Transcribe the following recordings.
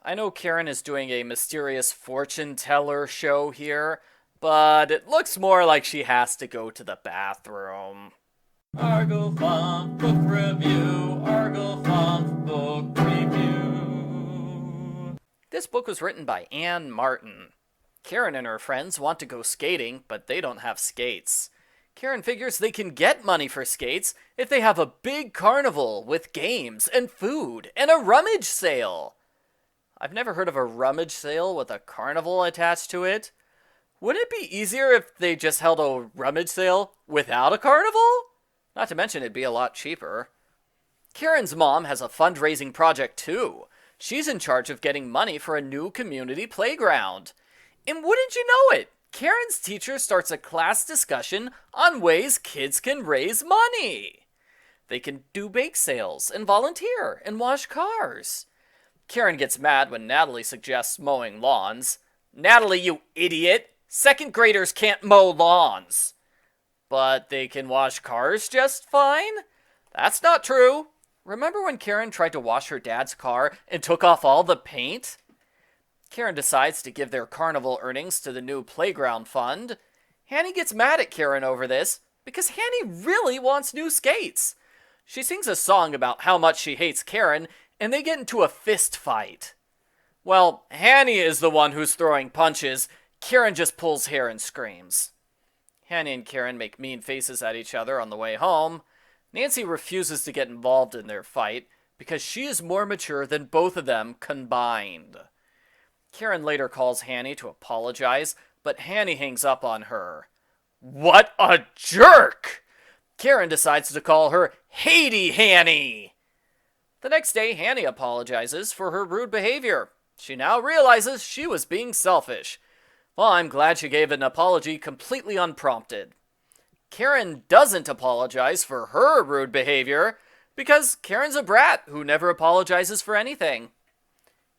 I know Karen is doing a mysterious fortune teller show here, but it looks more like she has to go to the bathroom. Argo Funk Book Review, Argo Funk Book Review. This book was written by Anne Martin. Karen and her friends want to go skating, but they don't have skates. Karen figures they can get money for skates if they have a big carnival with games and food and a rummage sale. I've never heard of a rummage sale with a carnival attached to it. Wouldn't it be easier if they just held a rummage sale without a carnival? Not to mention it'd be a lot cheaper. Karen's mom has a fundraising project too. She's in charge of getting money for a new community playground. And wouldn't you know it, Karen's teacher starts a class discussion on ways kids can raise money. They can do bake sales and volunteer and wash cars. Karen gets mad when Natalie suggests mowing lawns. Natalie, you idiot! Second graders can't mow lawns. But they can wash cars just fine? That's not true. Remember when Karen tried to wash her dad's car and took off all the paint? Karen decides to give their carnival earnings to the new playground fund. Hannie gets mad at Karen over this because Hannie really wants new skates. She sings a song about how much she hates Karen, and they get into a fist fight. Well, Hannie is the one who's throwing punches. Karen just pulls hair and screams. Hannie and Karen make mean faces at each other on the way home. Nancy refuses to get involved in their fight because she is more mature than both of them combined. Karen later calls Hannie to apologize, but Hannie hangs up on her. What a jerk! Karen decides to call her Haiti Hannie. The next day, Hannie apologizes for her rude behavior. She now realizes she was being selfish. Well, I'm glad she gave an apology completely unprompted. Karen doesn't apologize for her rude behavior because Karen's a brat who never apologizes for anything.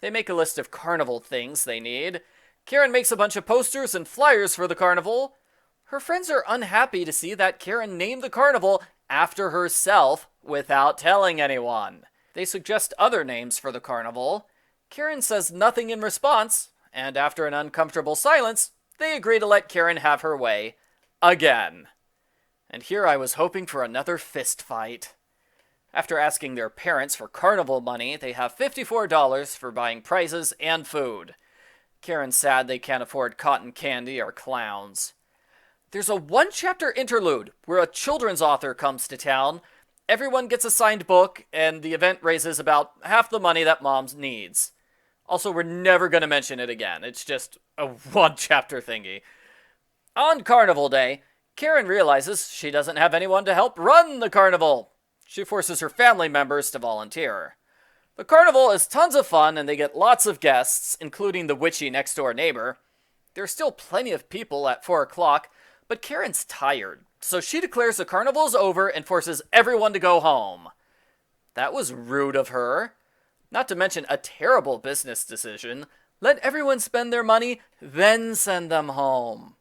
They make a list of carnival things they need. Karen makes a bunch of posters and flyers for the carnival. Her friends are unhappy to see that Karen named the carnival after herself without telling anyone. They suggest other names for the carnival. Karen says nothing in response, and after an uncomfortable silence, they agree to let Karen have her way again. And here I was hoping for another fist fight. After asking their parents for carnival money, they have $54 for buying prizes and food. Karen's sad they can't afford cotton candy or clowns. There's a one-chapter interlude where a children's author comes to town. Everyone gets a signed book, and the event raises about half the money that Mom needs. Also, we're never going to mention it again. It's just a one-chapter thingy. On Carnival Day, Karen realizes she doesn't have anyone to help run the carnival. She forces her family members to volunteer. The carnival is tons of fun, and they get lots of guests, including the witchy next-door neighbor. There's still plenty of people at 4 o'clock, but Karen's tired, so she declares the carnival's over and forces everyone to go home. That was rude of her. Not to mention a terrible business decision. Let everyone spend their money, then send them home.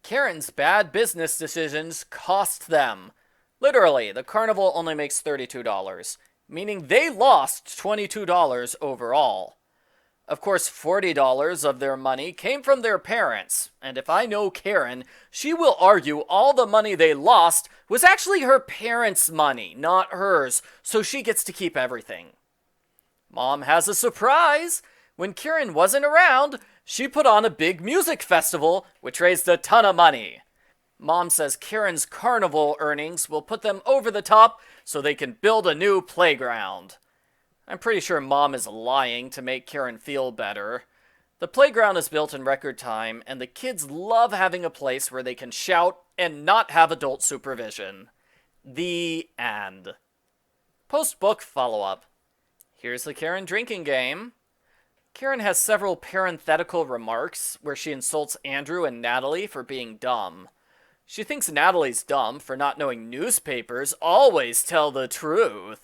Karen's bad business decisions cost them. Literally, the carnival only makes $32, meaning they lost $22 overall. Of course, $40 of their money came from their parents, and if I know Karen, she will argue all the money they lost was actually her parents' money, not hers, so she gets to keep everything. Mom has a surprise. When Karen wasn't around, she put on a big music festival, which raised a ton of money. Mom says Karen's carnival earnings will put them over the top so they can build a new playground. I'm pretty sure Mom is lying to make Karen feel better. The playground is built in record time, and the kids love having a place where they can shout and not have adult supervision. The end. Post-book follow-up. Here's the Karen drinking game. Karen has several parenthetical remarks where she insults Andrew and Natalie for being dumb. She thinks Natalie's dumb for not knowing newspapers always tell the truth.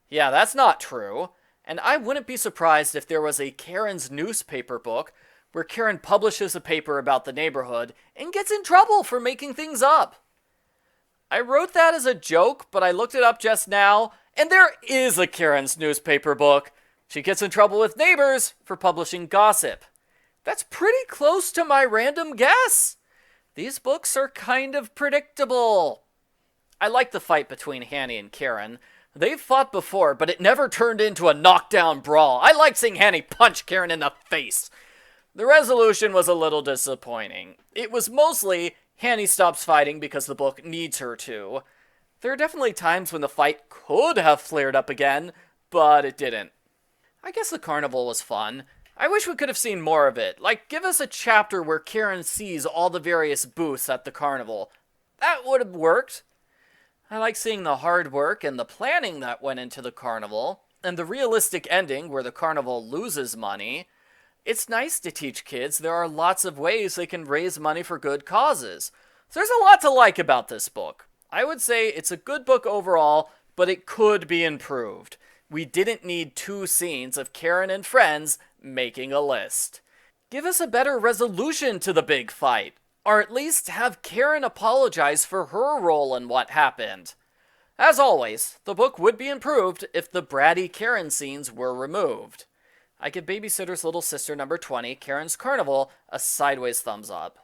Yeah, that's not true, and I wouldn't be surprised if there was a Karen's newspaper book where Karen publishes a paper about the neighborhood and gets in trouble for making things up. I wrote that as a joke, but I looked it up just now, and there is a Karen's newspaper book. She gets in trouble with neighbors for publishing gossip. That's pretty close to my random guess. These books are kind of predictable. I like the fight between Hannie and Karen. They've fought before, but it never turned into a knockdown brawl. I like seeing Hannie punch Karen in the face. The resolution was a little disappointing. It was mostly Hannie stops fighting because the book needs her to. There are definitely times when the fight could have flared up again, but it didn't. I guess the carnival was fun. I wish we could have seen more of it. Like, give us a chapter where Karen sees all the various booths at the carnival. That would have worked. I like seeing the hard work and the planning that went into the carnival, and the realistic ending where the carnival loses money. It's nice to teach kids there are lots of ways they can raise money for good causes. So there's a lot to like about this book. I would say it's a good book overall, but it could be improved. We didn't need 2 scenes of Karen and friends making a list. Give us a better resolution to the big fight. Or at least have Karen apologize for her role in what happened. As always, the book would be improved if the bratty Karen scenes were removed. I give Babysitter's Little Sister number 20, Karen's Carnival, a sideways thumbs up.